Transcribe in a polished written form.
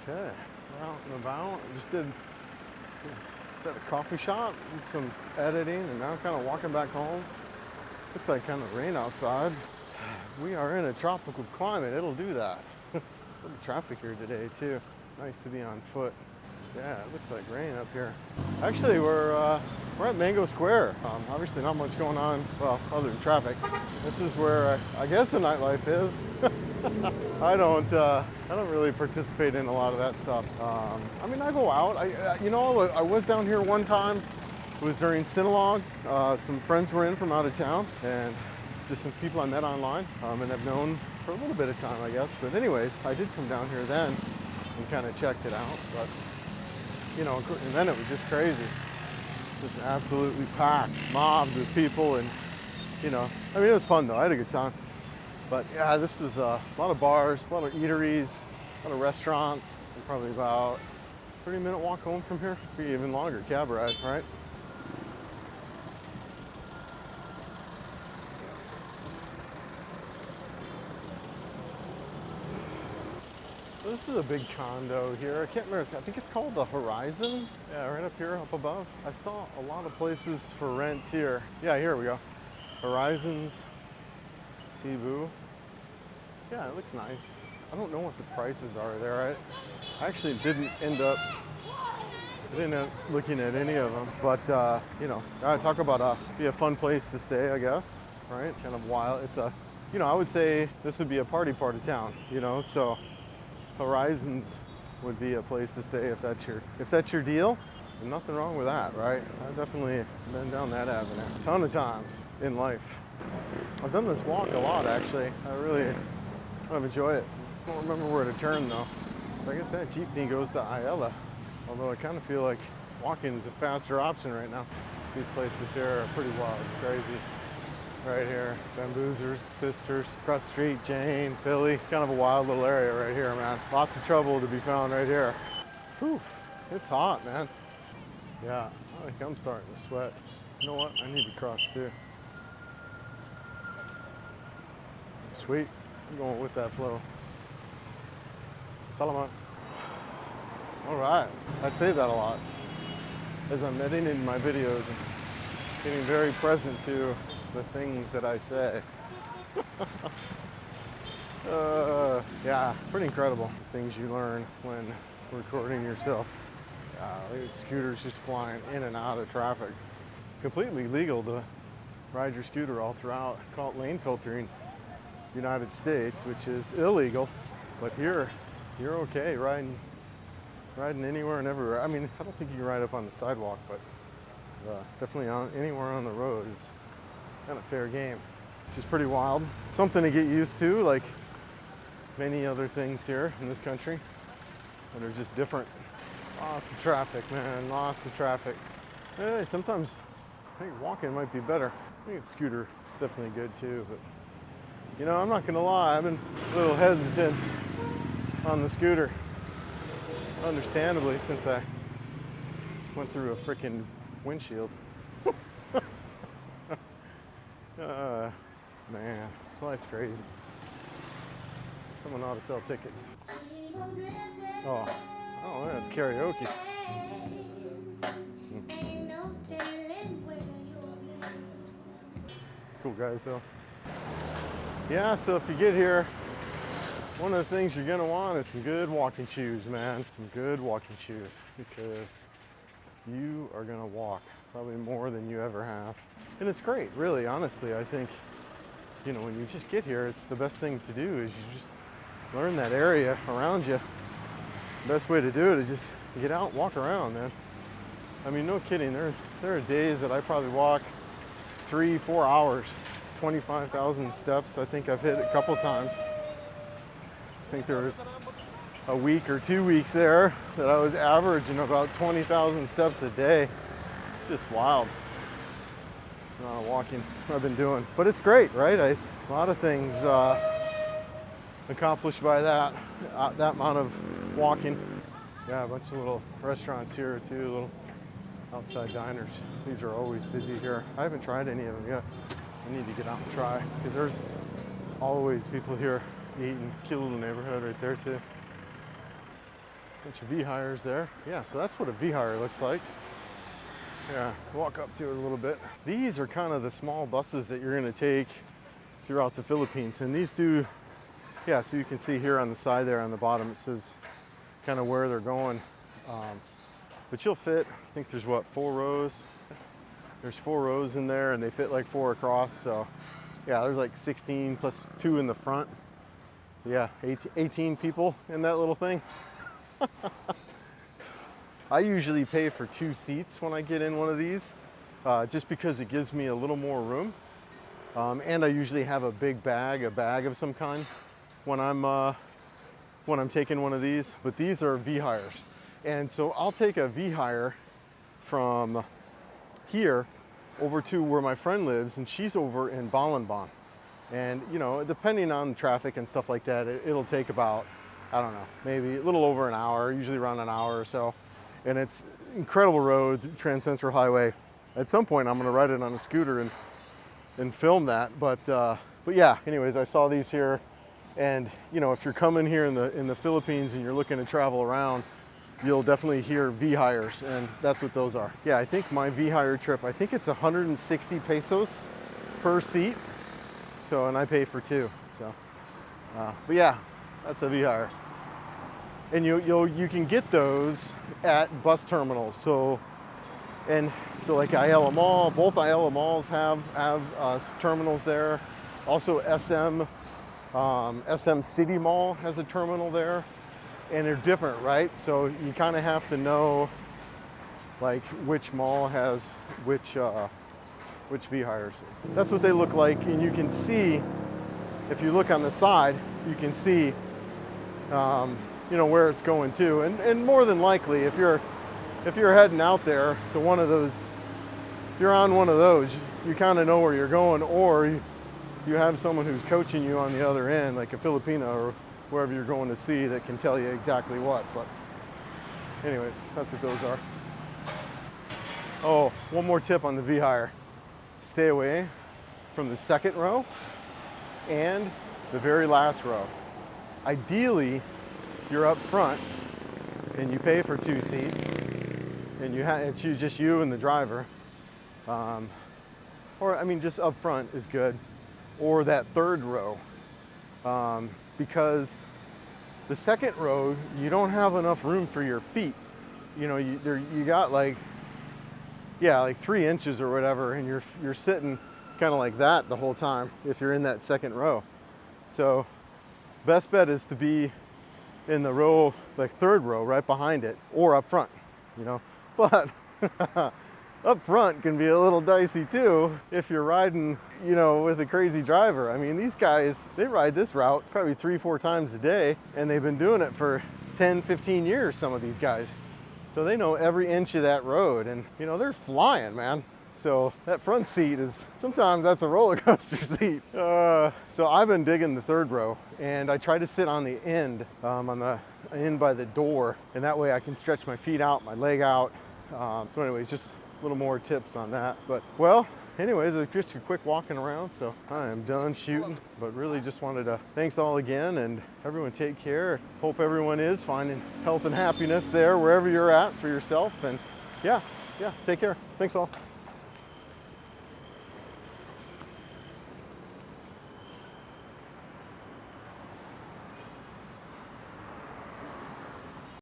Okay, we're out and about. Just did at a coffee shop, did some editing, and now kind of walking back home. It's like kind of rain outside. We are in a tropical climate. It'll do that. A little traffic here today too. Nice to be on foot. Yeah, it looks like rain up here. Actually, we're at Mango Square. Obviously, not much going on. Well, other than traffic. This is where I guess the nightlife is. I don't really participate in a lot of that stuff. I mean, I go out. I was down here one time. It was during Cinelogue. Some friends were in from out of town, and just some people I met online and have known for a little bit of time, I guess. But anyways, I did come down here then and kind of checked it out. But and then it was just crazy. Just absolutely packed, mobbed with people, and I mean, it was fun though. I had a good time. But yeah, this is a lot of bars, a lot of eateries, a lot of restaurants, and probably about 30-minute walk home from here. Maybe even longer cab ride, right? This is a big condo here. I can't remember. I think it's called the Horizons. Yeah, right up here, up above. I saw a lot of places for rent here. Yeah, here we go. Horizons, Cebu. Yeah, it looks nice. I don't know what the prices are there. I actually didn't end up looking at any of them. But I talk about be a fun place to stay, I guess. Right? Kind of wild. It's I would say this would be a party part of town. So. Horizons would be a place to stay if that's your deal. And nothing wrong with that, right? I've definitely been down that avenue a ton of times in life. I've done this walk a lot, actually. I really kind of enjoy it. I don't remember where to turn though. I guess that jeepney goes to Ayala. Although I kind of feel like walking is a faster option right now. These places here are pretty wild, crazy. Right here, Bamboozers, Sisters, cross the street, Jane, Philly. Kind of a wild little area right here, man. Lots of trouble to be found right here. Whew, it's hot, man. Yeah, I think I'm starting to sweat. You know what? I need to cross too. Sweet, I'm going with that flow. Salamat. All right, I say that a lot as I'm editing my videos and getting very present to the things that I say. Yeah, pretty incredible the things you learn when recording yourself. Scooters just flying in and out of traffic. Completely legal to ride your scooter all throughout. Call it lane filtering United States, which is illegal. But here, you're okay riding anywhere and everywhere. I mean, I don't think you can ride up on the sidewalk, but definitely anywhere on the road is kind of fair game, which is pretty wild. Something to get used to, like many other things here in this country that are just different. Lots of traffic, man, lots of traffic. Hey, sometimes I think walking might be better. I think scooter definitely good too, but I'm not gonna lie, I've been a little hesitant on the scooter, understandably, since I went through a freaking windshield. Man, life's crazy. Someone ought to sell tickets. Oh, that's karaoke. Cool guys, though. Yeah, so if you get here, one of the things you're gonna want is some good walking shoes, man. Some good walking shoes, because you are gonna walk probably more than you ever have. And it's great, really, honestly. I think, when you just get here, it's the best thing to do is you just learn that area around you. The best way to do it is just get out and walk around, man. I mean, no kidding. There are days that I probably walk 3-4 hours, 25,000 steps. I think I've hit a couple times. I think there was a week or 2 weeks there that I was averaging about 20,000 steps a day. Just wild. The amount of walking I've been doing, but it's great, right? A lot of things accomplished by that amount of walking. Yeah, a bunch of little restaurants here too, little outside diners. These are always busy here. I haven't tried any of them yet. I need to get out and try, because there's always people here eating. Cute little neighborhood right there too. Bunch of VHires there. Yeah, so that's what a VHire looks like. Yeah, walk up to it a little bit. These are kind of the small buses that you're gonna take throughout the Philippines. And these do, yeah, so you can see here on the side there on the bottom, it says kind of where they're going. But you'll fit, I think there's what, 4 rows? There's 4 rows in there and they fit like 4 across. So yeah, there's like 16 plus 2 in the front. Yeah, 18 people in that little thing. I usually pay for 2 seats when I get in one of these, just because it gives me a little more room. And I usually have a bag of some kind when I'm taking one of these. But these are VHires, and so I'll take a VHire from here over to where my friend lives, and she's over in Balanban. And you know, depending on traffic and stuff like that, it'll take about, I don't know, maybe a little over an hour, usually around an hour or so. And it's incredible road, Trans-Central Highway. At some point, I'm gonna ride it on a scooter and film that. But yeah, anyways, I saw these here. And you know, if you're coming here in the Philippines and you're looking to travel around, you'll definitely hear VHires, and that's what those are. Yeah, I think my VHire trip, I think it's 160 pesos per seat. So, and I pay for 2. So, but yeah, that's a VHire. And you can get those at bus terminals. So like Ayala Mall, both Ayala Malls have terminals there. Also SM City Mall has a terminal there, and they're different, right? So you kind of have to know like which mall has which VHires. That's what they look like, and you can see, if you look on the side, you can see you know, where it's going to, and more than likely, if you're heading out there to one of those, if you're on one of those, you kind of know where you're going, or you have someone who's coaching you on the other end, like a Filipino or wherever you're going to see, that can tell you exactly what. But anyways, that's what those are. Oh, one more tip on the VHire. Stay away from the second row and the very last row. Ideally, you're up front and you pay for 2 seats, and it's just you and the driver, or I mean just up front is good, or that third row, because the second row you don't have enough room for your feet. You know, you got like 3 inches or whatever, and you're sitting kind of like that the whole time if you're in that second row. So best bet is to be in the row, like third row, right behind it, or up front, you know. But up front can be a little dicey too if you're riding, you know, with a crazy driver. I mean, these guys, they ride this route probably 3-4 times a day, and they've been doing it for 10-15 years, some of these guys. So they know every inch of that road, and you know, they're flying, man. So that front seat is, sometimes that's a roller coaster seat. So I've been digging the third row, and I try to sit on the end, on the end by the door, and that way I can stretch my feet out, my leg out. So anyways, just a little more tips on that. But well, anyways, it's just a quick walking around, so I am done shooting, but really just wanted to thanks all again, and everyone take care. Hope everyone is finding health and happiness there wherever you're at for yourself, and yeah, take care. Thanks all.